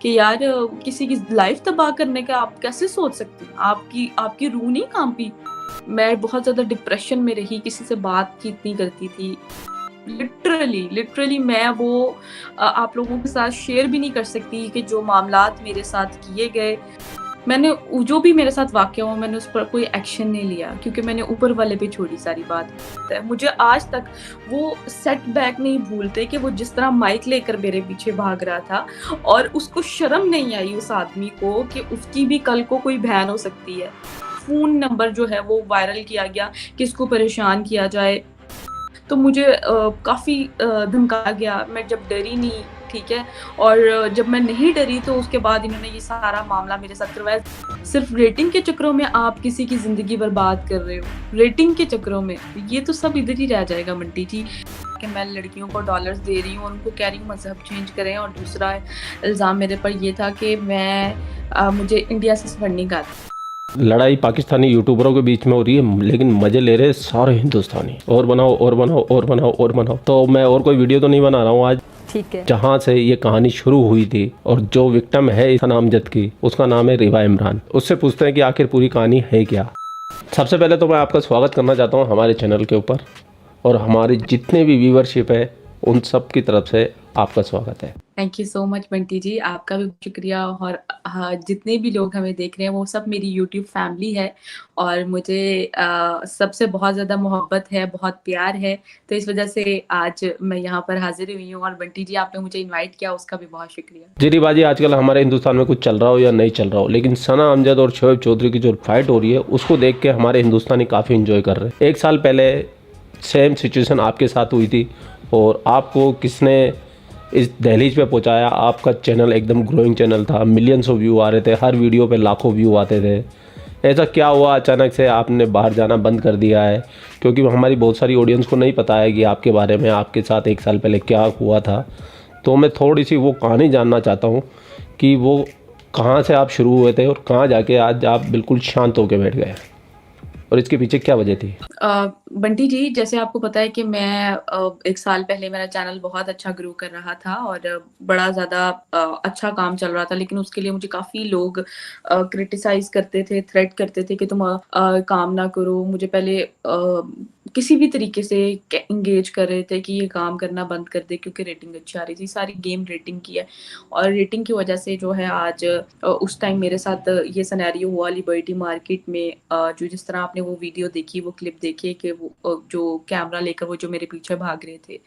कि यार किसी की लाइफ तबाह करने का आप कैसे सोच सकते हैं? आपकी रूह नहीं काँपी? मैं बहुत ज़्यादा डिप्रेशन में रही, किसी से बातचीत नहीं करती थी। लिटरली मैं वो आप लोगों के साथ शेयर भी नहीं कर सकती कि जो मामलात मेरे साथ किए गए, मैंने जो भी मेरे साथ वाक़या हुआ मैंने उस पर कोई एक्शन नहीं लिया क्योंकि मैंने ऊपर वाले पे छोड़ी सारी बात। मुझे आज तक वो सेटबैक नहीं भूलते कि वो जिस तरह माइक लेकर मेरे पीछे भाग रहा था और उसको शर्म नहीं आई उस आदमी को कि उसकी भी कल को कोई बहन हो सकती है। फ़ोन नंबर जो है वो वायरल किया गया कि इसको परेशान किया जाए। तो मुझे काफ़ी धमकाया गया, मैं जब डरी नहीं, ठीक है? और जब मैं नहीं डरी तो उसके बाद इन्होंने ये सारा मामला मेरे साथ करवाया। सिर्फ़ रेटिंग के चक्करों में आप किसी की ज़िंदगी बर्बाद कर रहे हो, रेटिंग के चक्करों में, ये तो सब इधर ही रह जाएगा बंटी जी। कि मैं लड़कियों को डॉलर्स दे रही हूँ और उनको कह रही हूँ मज़हब चेंज करें और दूसरा इल्ज़ाम मेरे पर ये था कि मुझे इंडिया से फंडिंग आती। लड़ाई पाकिस्तानी यूट्यूबरों के बीच में हो रही है, लेकिन मजे ले रहे हैं सारे हिंदुस्तानी। और बनाओ और बनाओ और बनाओ और बनाओ। तो मैं और कोई वीडियो तो नहीं बना रहा हूँ आज, ठीक है। जहाँ से ये कहानी शुरू हुई थी और जो विक्टिम है इस नामजद की, उसका नाम है रिवा इमरान। उससे पूछते हैं कि आखिर पूरी कहानी है क्या। सबसे पहले तो मैं आपका स्वागत करना चाहता हूँ हमारे चैनल के ऊपर, और हमारे जितने भी व्यूअरशिप है उन सब की तरफ से आपका स्वागत है। Thank you so much Bunty ji, आपका भी शुक्रिया। और हाँ, जितने भी लोग हमें देख रहे हैं वो सब मेरी यूट्यूब फैमिली है और मुझे सबसे बहुत ज़्यादा मोहब्बत है, बहुत प्यार है। तो इस वजह से आज मैं यहाँ पर हाजिर हुई हूँ और बंटी जी आपने मुझे इनवाइट किया, उसका भी बहुत शुक्रिया। जी रिवा जी, आजकल हमारे हिंदुस्तान में कुछ चल रहा हो या नहीं चल रहा हो, लेकिन सना अमजद और शोएब चौधरी की जो फाइट हो रही है उसको देख के हमारे हिंदुस्तानी काफ़ी इंजॉय कर रहे हैं। एक साल पहले सेम सिचुएशन आपके साथ हुई थी और आपको किसने इस दहलीज पे पहुंचाया? आपका चैनल एकदम ग्रोइंग चैनल था, मिलियंस ऑफ व्यू आ रहे थे, हर वीडियो पे लाखों व्यू आते थे। ऐसा क्या हुआ अचानक से आपने बाहर जाना बंद कर दिया है? क्योंकि हमारी बहुत सारी ऑडियंस को नहीं पता है कि आपके बारे में, आपके साथ एक साल पहले क्या हुआ था। तो मैं थोड़ी सी वो कहानी जानना चाहता हूँ कि वो कहाँ से आप शुरू हुए थे और कहाँ जाके आज आप बिल्कुल शांत होकर बैठ गए, और इसके पीछे क्या वजह थी? बंटी जी, जैसे आपको पता है कि मैं 1 साल पहले मेरा चैनल बहुत अच्छा ग्रो कर रहा था और बड़ा ज़्यादा अच्छा काम चल रहा था, लेकिन उसके लिए मुझे काफ़ी लोग क्रिटिसाइज़ करते थे, थ्रेट करते थे कि तुम काम ना करो। मुझे पहले किसी भी तरीके से एंगेज कर रहे थे कि ये काम करना बंद कर दे क्योंकि रेटिंग अच्छी आ रही थी। सारी गेम रेटिंग की है और रेटिंग की वजह से जो है आज उस टाइम मेरे साथ ये सिनेरियो हुआ लिबर्टी मार्केट में। जो जिस तरह आपने वो वीडियो देखी, वो क्लिप देखी कि वो जो कैमरा लेकर वो जो मेरे पीछे भाग रहे थे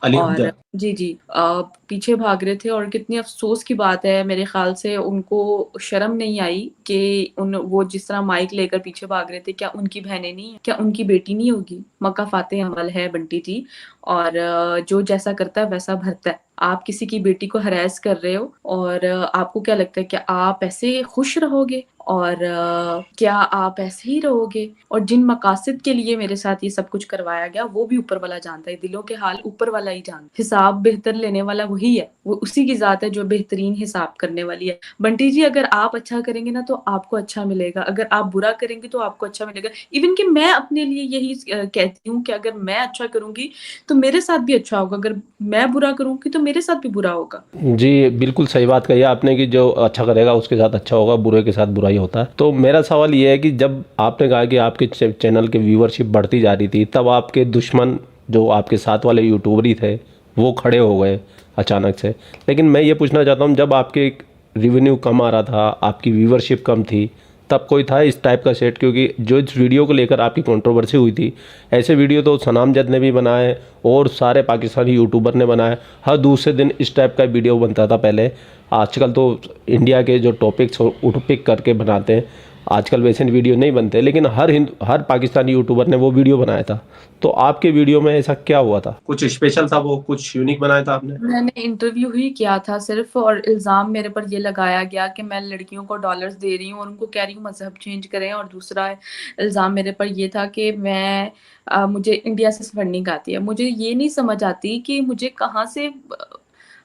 अली और हमजा। जी, पीछे भाग रहे थे और कितनी अफ़सोस की बात है, मेरे ख़्याल से उनको शर्म नहीं आई कि वो जिस तरह माइक लेकर पीछे भाग रहे थे, क्या उनकी बहनें नहीं हैं? क्या उनकी बेटी नहीं होगी? मक्का फ़ातेह अमल है बंटी जी। और जो जैसा करता है वैसा भरता है। आप किसी की बेटी को हैरेस कर रहे हो और आपको क्या लगता है, क्या आप ऐसे खुश रहोगे? और क्या आप ऐसे ही रहोगे? और जिन मकासद के लिए मेरे साथ ये सब कुछ करवाया गया, वो भी ऊपर वाला जानता है, दिलों के हाल ऊपर वाला ही जानता है। हिसाब बेहतर लेने वाला वही है, वो उसी की ज़ात है जो बेहतरीन हिसाब करने वाली है। बंटी जी, अगर आप अच्छा करेंगे ना तो आपको अच्छा मिलेगा, अगर आप बुरा करेंगे तो आपको अच्छा मिलेगा। इवन कि मैं अपने लिए यही कहती हूँ कि अगर मैं अच्छा करूँगी तो मेरे साथ भी अच्छा होगा, अगर मैं बुरा करूँगी तो मेरे साथ भी बुरा होगा। जी, बिल्कुल सही बात कही आपने कि जो अच्छा करेगा उसके साथ अच्छा होगा, बुरे के साथ बुरा ही होता है। तो मेरा सवाल ये है कि जब आपने कहा कि आपके चैनल की व्यूअरशिप बढ़ती जा रही थी, तब आपके दुश्मन जो आपके साथ वाले यूट्यूबर ही थे, वो खड़े हो गए अचानक से। लेकिन मैं ये पूछना चाहता हूँ, जब आपके रेवेन्यू कम आ रहा था, आपकी व्यूअरशिप कम थी, तब कोई था इस टाइप का सेट? क्योंकि जो इस वीडियो को लेकर आपकी कंट्रोवर्सी हुई थी, ऐसे वीडियो तो सनाम जद ने भी बनाए और सारे पाकिस्तानी यूट्यूबर ने बनाए। हर दूसरे दिन इस टाइप का वीडियो बनता था पहले। आजकल तो इंडिया के जो टॉपिक्स उठ पिक करके बनाते हैं, आजकल वैसे वीडियो नहीं बनते, लेकिन हर पाकिस्तानी यूट्यूबर ने वो वीडियो बनाया था। तो आपके वीडियो में ऐसा क्या हुआ था? कुछ स्पेशल था, वो कुछ यूनिक बनाया था आपने? मैंने इंटरव्यू ही किया था सिर्फ और इल्ज़ाम मेरे पर ये लगाया गया कि मैं लड़कियों को डॉलर्स दे रही हूँ और उनको कह रही हूँ मज़हब चेंज करें और दूसरा इल्ज़ाम मेरे पर ये था कि मुझे इंडिया से फंडिंग आती है। मुझे ये नहीं समझ आती कि मुझे कहाँ से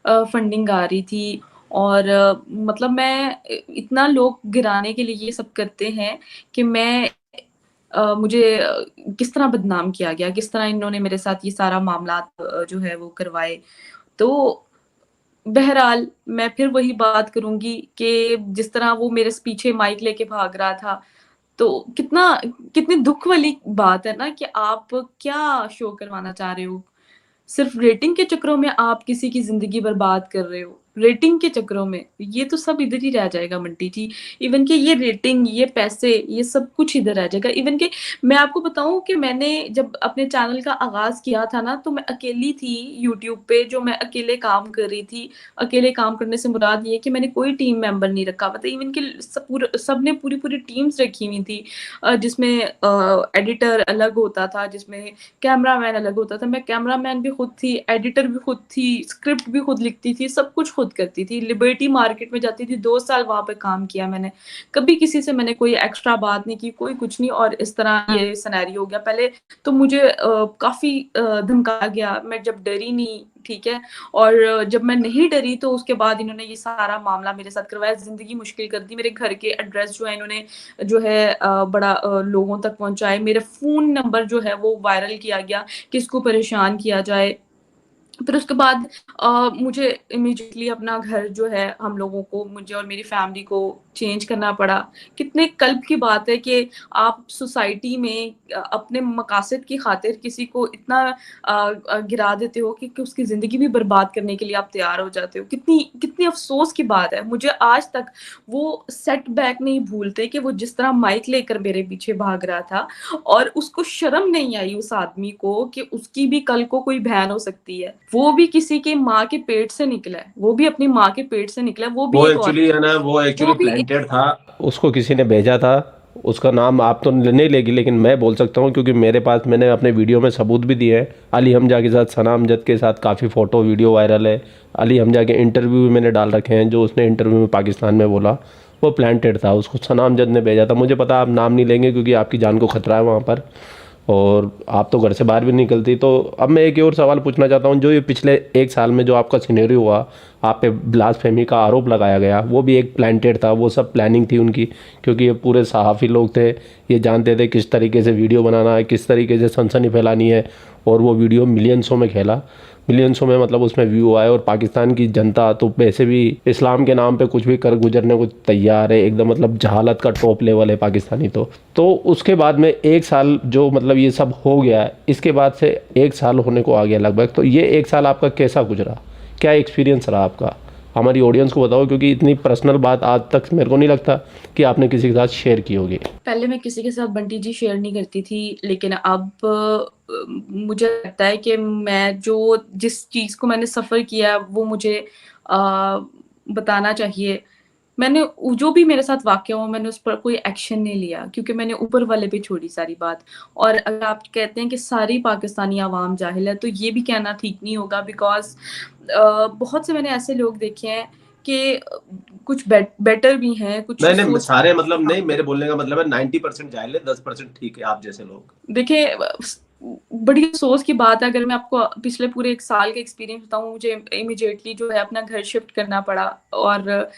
फंडिंग आ रही थी और मतलब इतना लोग गिराने के लिए ये सब करते हैं कि मुझे किस तरह बदनाम किया गया, किस तरह इन्होंने मेरे साथ ये सारा मामलात जो है वो करवाए। तो बहरहाल मैं फिर वही बात करूँगी कि जिस तरह वो मेरे पीछे माइक लेके भाग रहा था, तो कितनी दुःख वाली बात है ना कि आप क्या शो करवाना चाह रहे हो? सिर्फ रेटिंग के चक्करों में आप किसी की ज़िंदगी बर्बाद कर रहे हो। रेटिंग के चक्करों में, ये तो सब इधर ही रह जाएगा बंटी जी। इवन कि ये रेटिंग, ये पैसे, ये सब कुछ इधर रह जाएगा। इवन कि मैं आपको बताऊँ कि मैंने जब अपने चैनल का आगाज़ किया था ना, तो मैं अकेली थी यूट्यूब पे, जो मैं अकेले काम कर रही थी। अकेले काम करने से मुराद ये है कि मैंने कोई टीम मेंबर नहीं रखा हुआ था। इवन कि सबने पूरी-पूरी टीम्स रखी हुई थी, जिसमें एडिटर अलग होता था, जिसमें कैमरामैन अलग होता था। मैं कैमरामैन भी खुद थी, एडिटर भी खुद थी, स्क्रिप्ट भी खुद लिखती थी, सब कुछ खुद करती थी। लिबर्टी मार्केट में जाती थी, 2 साल वहाँ पे काम किया मैंने। कभी किसी से मैंने कोई एक्स्ट्रा बात नहीं की, कोई कुछ नहीं, और इस तरह ये सिनेरियो हो गया। पहले तो मुझे काफ़ी धमकाया गया, मैं जब डरी नहीं, ठीक है? और जब मैं नहीं डरी तो उसके बाद इन्होंने ये सारा मामला मेरे साथ करवाया, ज़िंदगी मुश्किल कर दी। मेरे घर के एड्रेस जो है इन्होंने जो है बड़ा लोगों तक पहुँचाए। मेरा फ़ोन नंबर जो है वो वायरल किया गया, किसको परेशान किया जाए। फिर उसके बाद मुझे इमीडिएटली अपना घर जो है हम लोगों को, मुझे और मेरी फैमिली को चेंज करना पड़ा। कितने कल्प की बात है कि आप सोसाइटी में अपने मकासद की खातिर किसी को इतना गिरा देते हो कि उसकी ज़िंदगी भी बर्बाद करने के लिए आप तैयार हो जाते हो। कितनी कितनी अफ़सोस की बात है। मुझे आज तक वो सेटबैक नहीं भूलते कि वो जिस तरह माइक लेकर मेरे पीछे भाग रहा था, और उसको शर्म नहीं आई उस आदमी को कि उसकी भी कल को कोई बहन हो सकती है। वो भी किसी की माँ के पेट से निकला है, वो भी अपनी माँ के पेट से निकला है, वो भी वो एक औरत एक्चुअली है ना, वो एक्चुअली वो भी एक प्लांटेड था। उसको किसी ने भेजा था, उसका नाम आप तो नहीं लेगी लेकिन मैं बोल सकता हूँ क्योंकि मेरे पास मैंने अपने वीडियो में सबूत भी दिए हैं। अली हमजा के साथ, सना अमजद के साथ काफ़ी फ़ोटो वीडियो वायरल है। अली हमजा के इंटरव्यू भी मैंने डाल रखे हैं, जो उसने इंटरव्यू में पाकिस्तान में बोला वो प्लांटेड था। उसको सना अमजद ने भेजा था। मुझे पता आप नाम नहीं लेंगे क्योंकि आपकी जान को खतरा है वहाँ पर, और आप तो घर से बाहर भी नहीं निकलती। तो अब मैं एक और सवाल पूछना चाहता हूँ, जो ये पिछले 1 साल में जो आपका सिनेरियो हुआ, आप पे ब्लास्फेमी का आरोप लगाया गया, वो भी एक प्लांटेड था, वो सब प्लानिंग थी उनकी, क्योंकि ये पूरे सहाफ़ी लोग थे, ये जानते थे किस तरीके से वीडियो बनाना है, किस तरीके से सनसनी फैलानी है, और वो वीडियो मिलियंसों में खेला। मिलियंसों में मतलब उसमें व्यू आए, और पाकिस्तान की जनता तो वैसे भी इस्लाम के नाम पे कुछ भी कर गुजरने को तैयार है एकदम, मतलब जहालत का टॉप लेवल है पाकिस्तानी। तो उसके बाद में 1 साल जो मतलब ये सब हो गया, इसके बाद से 1 साल होने को आ गया लगभग। तो ये 1 साल आपका कैसा गुजरा, क्या एक्सपीरियंस रहा आपका? हमारी ऑडियंस को बताओ, क्योंकि इतनी पर्सनल बात आज तक मेरे को नहीं लगता कि आपने किसी के साथ शेयर की होगी। पहले मैं किसी के साथ बंटी जी शेयर नहीं करती थी, लेकिन अब मुझे लगता है कि मैं जो जिस चीज़ को मैंने सफ़र किया वो मुझे बताना चाहिए। मैंने जो भी मेरे साथ वाक़या हुआ, मैंने उस पर कोई एक्शन नहीं लिया, क्योंकि मैंने ऊपर वाले पे छोड़ी सारी बात। और अगर आप कहते हैं कि सारी पाकिस्तानी अवाम जाहिल है, तो ये भी कहना ठीक नहीं होगा, बिकॉज़ बहुत से मैंने ऐसे लोग देखे हैं कि कुछ बेटर भी हैं, कुछ नहीं नहीं, सोच। सारे मतलब नहीं, मेरे बोलने का मतलब है 90% जाहिल है, 10% ठीक है आप जैसे लोग। देखिए बड़ी अफ़सोस की बात है, अगर मैं आपको पिछले पूरे 1 साल का एक्सपीरियंस बताऊँ, मुझे इमीडिएटली जो है अपना घर शिफ्ट करना पड़ा, और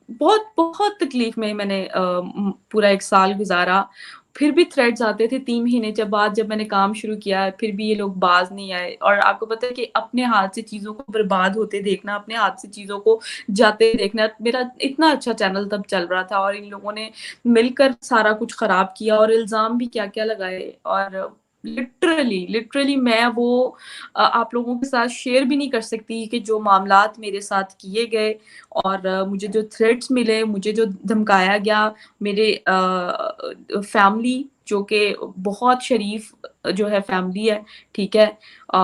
बहुत बहुत तकलीफ़ में मैंने पूरा 1 साल गुज़ारा। फिर भी थ्रेड्स आते थे 3 महीने के बाद, जब मैंने काम शुरू किया, फिर भी ये लोग बाज़ नहीं आए। और आपको पता है कि अपने हाथ से चीज़ों को बर्बाद होते देखना, अपने हाथ से चीज़ों को जाते देखना, मेरा इतना अच्छा चैनल तब चल रहा था, और इन लोगों ने मिलकर सारा कुछ खराब किया और इल्ज़ाम भी क्या-क्या लगाए। और लिटरली मैं वो आप लोगों के साथ शेयर भी नहीं कर सकती कि जो मामलात मेरे साथ किए गए, और मुझे जो थ्रेट्स मिले, मुझे जो धमकाया गया, मेरे फैमिली जो कि बहुत शरीफ जो है फैमिली है, ठीक है? अ,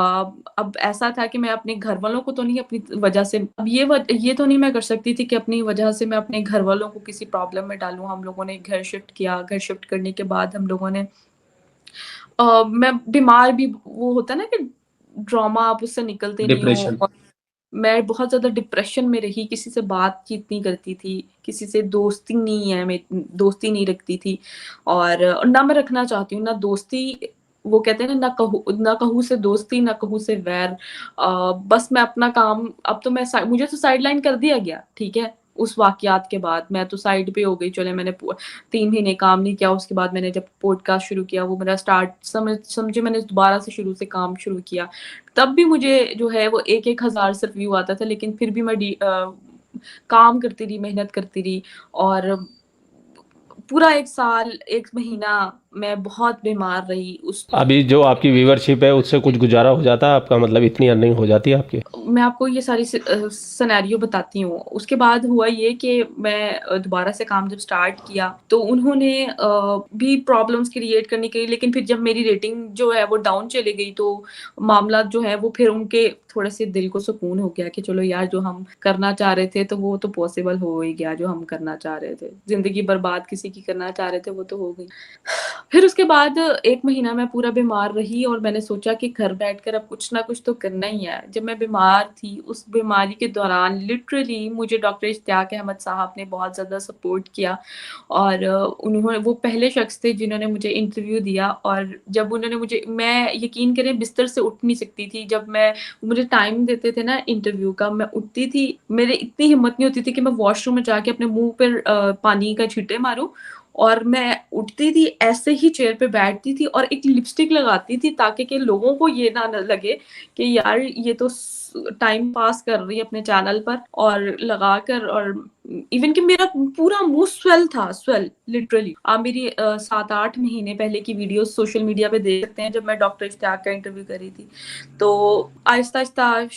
अब ऐसा था कि मैं अपने घरवालों को तो नहीं अपनी वजह से, अब ये तो नहीं मैं कर सकती थी कि अपनी वजह से मैं अपने घरवालों को किसी प्रॉब्लम में डालूँ। हम लोगों ने घर शिफ्ट किया, घर शिफ्ट करने के बाद हम लोगों ने मैं बीमार भी, वो होता है ना कि ट्रॉमा, आप उससे निकलते नहीं हो, डिप्रेशन। और मैं बहुत ज़्यादा डिप्रेशन में रही, किसी से बातचीत नहीं करती थी, किसी से दोस्ती नहीं रखती थी, और ना मैं रखना चाहती हूँ, ना दोस्ती, वो कहते हैं ना, ना कहूँ से दोस्ती, ना कहूँ से वैर। बस मैं अपना काम, अब तो मुझे तो साइडलाइन कर दिया गया, ठीक है? उस वाक़यात के बाद मैं तो साइड पे हो गई। चले मैंने 3 महीने काम नहीं किया, उसके बाद मैंने जब पॉडकास्ट शुरू किया, वो मेरा स्टार्ट समझिए मैंने दोबारा से शुरू से काम शुरू किया। तब भी मुझे जो है वो 1-1 हज़ार सिर्फ व्यू आता था, लेकिन फिर भी मैं काम करती रही, मेहनत करती रही और पूरा 1 साल, 1 महीना मैं बहुत बीमार रही। उस अभी जो आपकी व्यूअरशिप है उससे कुछ गुजारा हो जाता है आपका, मतलब इतनी अर्निंग हो जाती है आपकी? मैं आपको ये सारी सिनेरियो बताती हूँ। उसके बाद हुआ ये कि मैं दोबारा से काम जब स्टार्ट किया, तो उन्होंने भी प्रॉब्लम्स क्रिएट करनी की, लेकिन फिर जब मेरी रेटिंग जो है वो डाउन चली गई, तो मामला जो है वो फिर उनके थोड़े से दिल को सुकून हो गया कि चलो यार, जो हम करना चाह रहे थे तो वो तो पॉसिबल हो ही गया, जो हम करना चाह रहे थे। ज़िंदगी बर्बाद किसी की करना चाह रहे थे, वो तो हो गई। फिर उसके बाद 1 महीना मैं पूरा बीमार रही और मैंने सोचा कि घर बैठकर अब कुछ ना कुछ तो करना ही है। जब मैं बीमार थी, उस बीमारी के दौरान लिटरली मुझे डॉक्टर इश्तियाक अहमद साहब ने बहुत ज़्यादा सपोर्ट किया और उन्होंने वो पहले शख्स थे जिन्होंने मुझे इंटरव्यू दिया। और जब उन्होंने मुझे, मैं यकीन करें बिस्तर से उठ नहीं सकती थी। जब मैं मुझे टाइम देते थे ना इंटरव्यू का, मैं उठती थी, मेरी इतनी हिम्मत नहीं होती थी कि मैं वॉशरूम में जाके अपने मुँह पर पानी का छींटे मारूँ, और मैं उठती थी, ऐसे ही चेयर पे बैठती थी और एक लिपस्टिक लगाती थी ताकि कि लोगों को ये ना लगे कि यार ये तो टाइम पास कर रही है अपने चैनल पर, और लगाकर। और इवन कि मेरा पूरा मुंह स्वेल था, स्वेल लिटरली। आप मेरी 7-8 महीने पहले की वीडियो सोशल मीडिया पे देख सकते हैं, जब मैं डॉक्टर इश्तियाक का इंटरव्यू कर रही थी। तो आहिस्ता आहिस्ता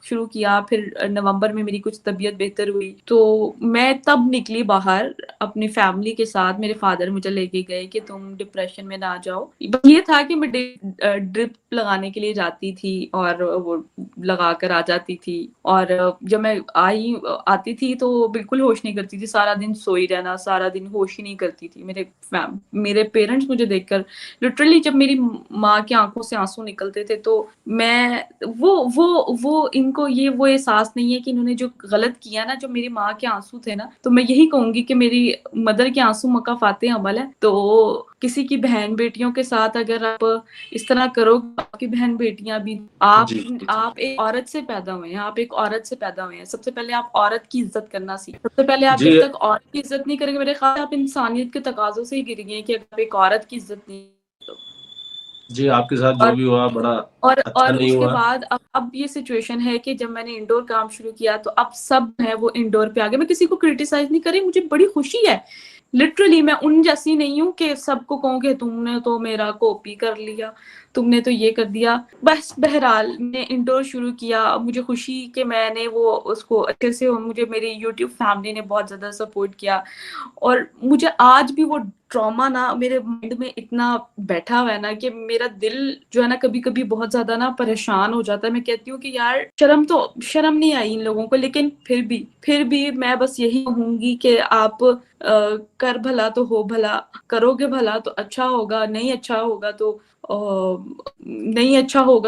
शुरू किया। फिर नवंबर में मेरी कुछ तबीयत बेहतर हुई, तो मैं तब निकली बाहर अपनी फैमिली के साथ। मेरे फादर मुझे लेके गए कि तुम डिप्रेशन में ना जाओ। बस ये था कि मैं ड्रिप लगाने के लिए जाती थी और वो लगा कर आ जाती थी। और जब मैं आती थी तो बिल्कुल होश नहीं करती थी, सारा दिन सोई रहना, सारा दिन होश ही नहीं करती थी। मेरे पेरेंट्स मुझे देखकर लिटरली, जब मेरी माँ की आंखों से आंसू निकलते थे, तो मैं वो इनको ये वो एहसास नहीं है कि इन्होंने जो गलत किया ना, जो मेरी माँ के आंसू थे ना, तो मैं यही कहूंगी कि मेरी मदर के आंसू मकाफाते अमल है। तो किसी की बहन बेटियों के साथ अगर आप इस तरह करो, आपकी बहन बेटियां भी, जी आप एक औरत से पैदा हुए हैं, आप एक औरत से पैदा हुए हैं। सबसे पहले आप औरत की इज्जत करना सीख। सबसे पहले आप जी जब तक औरत की इज्जत नहीं करेंगे, मेरे ख्याल आप इंसानियत के तकाजों से ही गिर गए कि अगर आप एक औरत की इज्जत नहीं। जी, आपके साथ जो और भी हुआ बड़ा अच्छा और नहीं उसके हुआ। बाद अब ये सिचुएशन है कि जब मैंने इंडोर काम शुरू किया, तो अब सब है वो इंडोर पे आ गए। मैं किसी को क्रिटिसाइज नहीं कर रही, मुझे बड़ी खुशी है। लिटरली मैं उन जैसी नहीं हूँ कि सबको कहूँ कि तुमने तो मेरा कॉपी कर लिया, तुमने तो ये कर दिया। बस बहरहाल मैंने इंडोर शुरू किया, मुझे खुशी कि मैंने वो उसको अच्छे से, मुझे मेरी यूट्यूब फैमिली ने बहुत ज़्यादा सपोर्ट किया। और मुझे आज भी वो ट्रॉमा ना मेरे माइंड में इतना बैठा हुआ है ना, कि मेरा दिल जो है ना कभी-कभी बहुत ज़्यादा ना परेशान हो जाता है। मैं कहती हूँ कि यार, शर्म नहीं आई इन लोगों को, लेकिन फिर भी मैं बस यही कहूँगी कि आप कर भला तो हो भला, करोगे भला तो अच्छा होगा, नहीं अच्छा होगा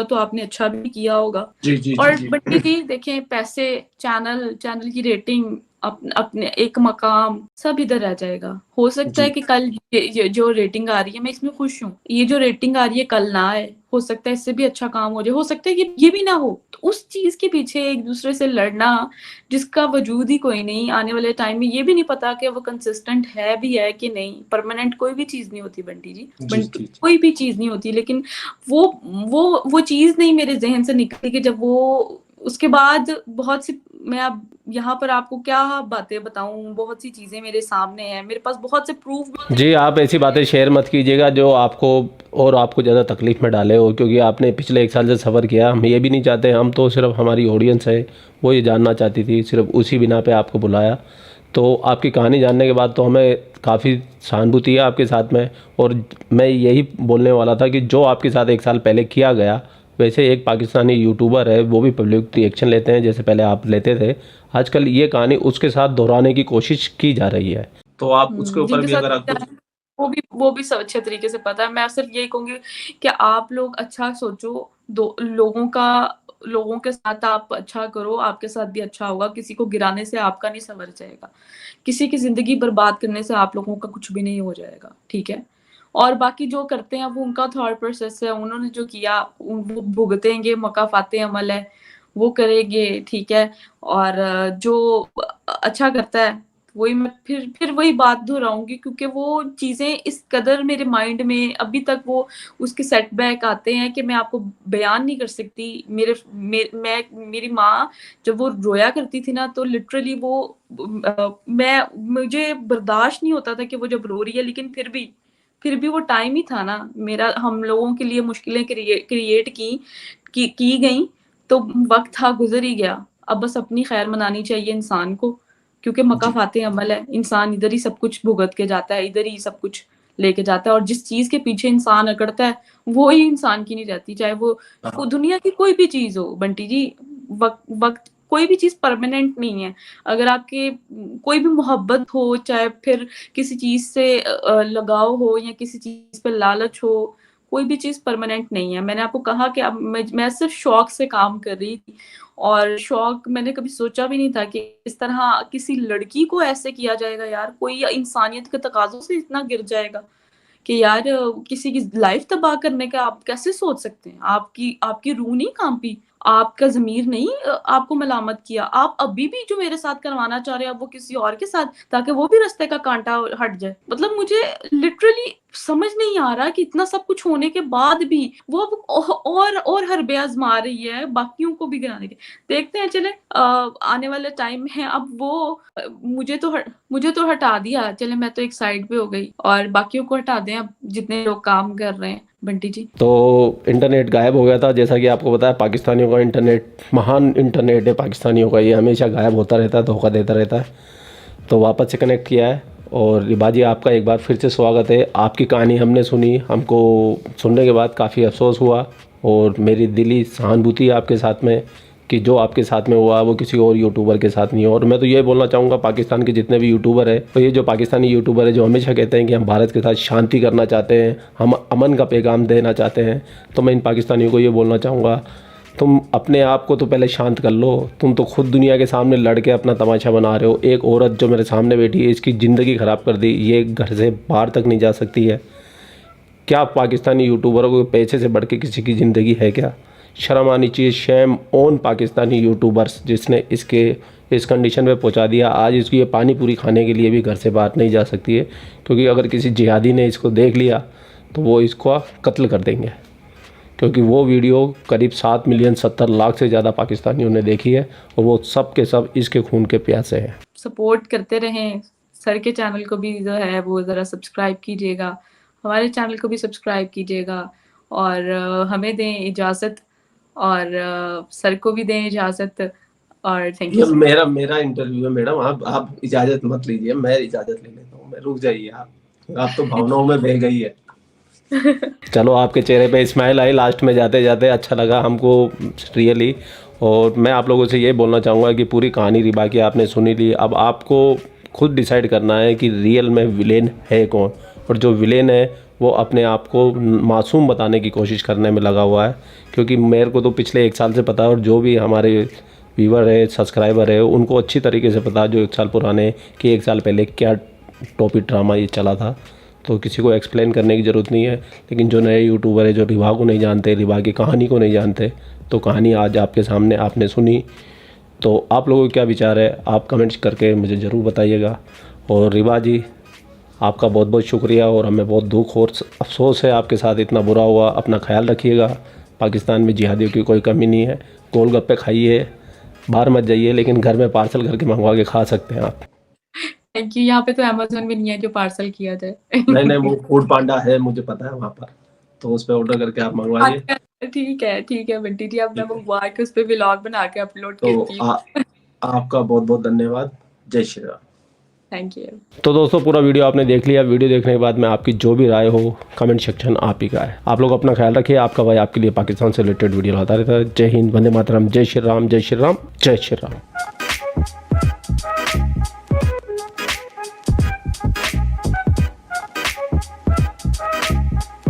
तो आपने अच्छा भी किया होगा। जी जी जी और जी। बंटी जी देखें, पैसे, चैनल की रेटिंग, अपने एक मकाम, सब इधर रह जाएगा। हो सकता है जी कि कल ये जो रेटिंग आ रही है, मैं इसमें खुश हूँ, ये जो रेटिंग आ रही है कल ना आए, हो सकता है इससे भी अच्छा काम हो जाए, हो सकता है कि ये भी ना हो। तो उस चीज के पीछे एक दूसरे से लड़ना, जिसका वजूद ही कोई नहीं, आने वाले टाइम में ये भी नहीं पता कि वो कंसिस्टेंट है भी है कि नहीं। परमानेंट कोई भी चीज नहीं होती बंटी जी, जी जी जी। कोई भी चीज नहीं होती। लेकिन वो वो चीज नहीं मेरे जहन से निकली कि जब वो, उसके बाद बहुत सी, मैं अब यहाँ पर आपको क्या बातें बताऊं, बहुत सी चीजें मेरे सामने हैं, मेरे पास बहुत से प्रूफ। जी, आप ऐसी बातें शेयर मत कीजिएगा जो आपको और आपको ज़्यादा तकलीफ़ में डाले हो, क्योंकि आपने पिछले 1 साल से सफ़र किया। हम ये भी नहीं चाहते, हम तो सिर्फ, हमारी ऑडियंस है वो ये जानना चाहती थी, सिर्फ उसी बिना पे आपको बुलाया। तो आपकी कहानी जानने के बाद तो हमें काफ़ी सहानुभूति है आपके साथ में। और मैं यही बोलने वाला था कि जो आपके साथ 1 साल पहले किया गया, वैसे एक पाकिस्तानी यूट्यूबर है, वो भी पब्लिक रिएक्शन लेते हैं जैसे पहले आप लेते थे। आजकल ये कहानी उसके साथ दोहराने की कोशिश की जा रही है। तो आप उसके ऊपर जिनके भी साथ अगर आप कुछ, वो भी सब अच्छे तरीके से पता है। मैं सिर्फ यही कहूंगी कि आप लोग अच्छा सोचो, दो लोगों के साथ आप अच्छा करो, आपके साथ भी अच्छा होगा। किसी को गिराने से आपका नहीं संवर जाएगा, किसी की जिंदगी बर्बाद करने से आप लोगों का कुछ भी नहीं हो जाएगा, ठीक है। और बाकी जो करते हैं वो उनका थॉट प्रोसेस है, उन्होंने जो किया वो भुगतेंगे, मकाफाते अमल है, वो करेंगे, ठीक है। और जो अच्छा करता है, वही मैं फिर वही बात दोहराऊंगी, क्योंकि वो चीजें इस कदर मेरे माइंड में अभी तक वो उसके सेटबैक आते हैं कि मैं आपको बयान नहीं कर सकती। मेरी माँ जब वो रोया करती थी ना, तो लिटरली वो मैं मुझे बर्दाश्त नहीं होता था कि वो जब रो रही है, लेकिन फिर भी वो टाइम ही था ना मेरा, हम लोगों के लिए मुश्किलें क्रिएट की गई, तो वक्त था, गुजर ही गया। अब बस अपनी खैर मनानी चाहिए इंसान को, क्योंकि मका जी फाते अमल है। इंसान इधर ही सब कुछ भुगत के जाता है, इधर ही सब कुछ लेके जाता है, और जिस चीज के पीछे इंसान अकड़ता है वो ही इंसान की नहीं रहती, चाहे वो हाँ दुनिया की कोई भी चीज हो बंटी जी। वक्त कोई भी चीज परमानेंट नहीं है। अगर आपके कोई भी मोहब्बत हो, चाहे फिर किसी चीज से लगाव हो, या किसी चीज पे लालच हो, कोई भी चीज परमानेंट नहीं है। मैंने आपको कहा कि अब मैं सिर्फ शौक से काम कर रही थी, और शौक मैंने कभी सोचा भी नहीं था कि इस तरह किसी लड़की को ऐसे किया जाएगा। यार कोई इंसानियत के तकाजों से इतना गिर जाएगा कि यार किसी की लाइफ तबाह करने का आप कैसे सोच सकते हैं? आपकी आपकी रूह नहीं कांपी? आपका ज़मीर नहीं आपको मलामत किया? आप अभी भी जो मेरे साथ करवाना चाह रहे हैं, आप वो किसी और के साथ, ताकि वो भी रास्ते का कांटा हट जाए। मतलब मुझे लिटरली समझ नहीं आ रहा कि इतना सब कुछ होने के बाद भी वो अब और हरबे आजमा रही है बाकियों को भी गिराने के। देखते हैं, चले आने वाला टाइम है, अब वो मुझे तो हटा दिया, चले मैं तो एक साइड पे हो गई, और बाकियों को हटा दें अब जितने लोग काम कर रहे हैं बंटी जी। तो इंटरनेट गायब हो गया था, जैसा कि आपको पता है पाकिस्तानियों का इंटरनेट महान इंटरनेट है पाकिस्तानियों का, ये हमेशा गायब होता रहता है, धोखा देता रहता है। तो वापस से कनेक्ट किया है, और रिबा जी आपका एक बार फिर से स्वागत है। आपकी कहानी हमने सुनी, हमको सुनने के बाद काफ़ी अफसोस हुआ, और मेरी दिली सहानुभूति है आपके साथ में कि जो आपके साथ में हुआ वो किसी और यूट्यूबर के साथ नहीं हो। और मैं तो ये बोलना चाहूँगा पाकिस्तान के जितने भी यूट्यूबर है, तो ये जो पाकिस्तानी यूट्यूबर है जो हमेशा कहते हैं कि हम भारत के साथ शांति करना चाहते हैं, हम अमन का पैगाम देना चाहते हैं, तो मैं इन पाकिस्तानियों को ये बोलना चाहूँगा, तुम अपने आप को तो पहले शांत कर लो। तुम तो खुद दुनिया के सामने लड़ के अपना तमाशा बना रहे हो। एक औरत जो मेरे सामने बैठी है, इसकी ज़िंदगी ख़राब कर दी, ये घर से बाहर तक नहीं जा सकती है। क्या पाकिस्तानी यूट्यूबरों को पैसे से बढ़ के किसी की ज़िंदगी है क्या? शर्म आनी चाहिए। शैम ऑन पाकिस्तानी यूट्यूबर्स जिसने इस कंडीशन पे पहुंचा दिया। आज इसकी ये पानी पूरी खाने के लिए भी घर से बाहर नहीं जा सकती है, क्योंकि अगर किसी जिहादी ने इसको देख लिया तो वो इसको कत्ल कर देंगे, क्योंकि वो वीडियो करीब 7,70,00,000 से ज़्यादा पाकिस्तानियों ने देखी है, और वो सब के सब इसके खून के प्यासे हैं। सपोर्ट करते रहें। सर के चैनल को भी जो है वो ज़रा सब्सक्राइब कीजिएगा, हमारे चैनल को भी सब्सक्राइब कीजिएगा, और हमें दें इजाज़त, और सर को भी दें इजाज़त, और थैंक ये यू। मेरा इंटरव्यू है मैडम, आप इजाजत मत लीजिए, मैं इजाजत ले लेता हूँ। मैं रुक जाइए, आप तो भावनाओं में बह गई है। चलो, आपके चेहरे पे स्माइल आई लास्ट में जाते जाते, अच्छा लगा हमको रियली। और मैं आप लोगों से ये बोलना चाहूँगा कि पूरी कहानी रिबा की आपने सुनी ली। अब आपको खुद डिसाइड करना है कि रियल में विलेन है कौन, और जो विलेन है वो अपने आप को मासूम बताने की कोशिश करने में लगा हुआ है। क्योंकि मेरे को तो पिछले 1 साल से पता है, और जो भी हमारे व्यूवर है, सब्सक्राइबर है, उनको अच्छी तरीके से पता है जो 1 साल पुराने, कि 1 साल पहले क्या टॉपिक ड्रामा ये चला था। तो किसी को एक्सप्लेन करने की ज़रूरत नहीं है। लेकिन जो नए यूट्यूबर है, जो रिबा को नहीं जानते, रिबा की कहानी को नहीं जानते, तो कहानी आज आपके सामने आपने सुनी। तो आप लोगों के क्या विचार है, आप कमेंट्स करके मुझे ज़रूर बताइएगा। और रिबा जी, आपका बहुत बहुत शुक्रिया, और हमें बहुत दुख और अफसोस है आपके साथ इतना बुरा हुआ। अपना ख्याल रखिएगा। पाकिस्तान में जिहादियों की कोई कमी नहीं है। गोलगप्पे खाइए, बाहर मत जाइए, लेकिन घर में पार्सल करके मंगवा के खा सकते हैं आप। Thank you. यहाँ पे तो अमेज़न भी नहीं है जो पार्सल किया जाए। नहीं, वो फूड पांडा है, मुझे पता है वहाँ पर, तो उस पर ऑर्डर करके आप मंगवाइए। अच्छा, ठीक है बंटी जी, अब मैं मंगवा के उस पे व्लॉग बना के अपलोड तो करती हूँ। आपका बहुत बहुत धन्यवाद। जय श्री राम। Thank you. तो दोस्तों, पूरा वीडियो आपने देख लिया। वीडियो देखने के बाद में आपकी जो भी राय हो, कमेंट सेक्शन आप ही का है। आप लोग अपना ख्याल रखिए। आपका भाई आपके लिए पाकिस्तान से रिलेटेड वीडियो लाता रहता है। जय हिंद, वंदे मातरम, जय श्री राम, जय श्री राम, जय श्री राम।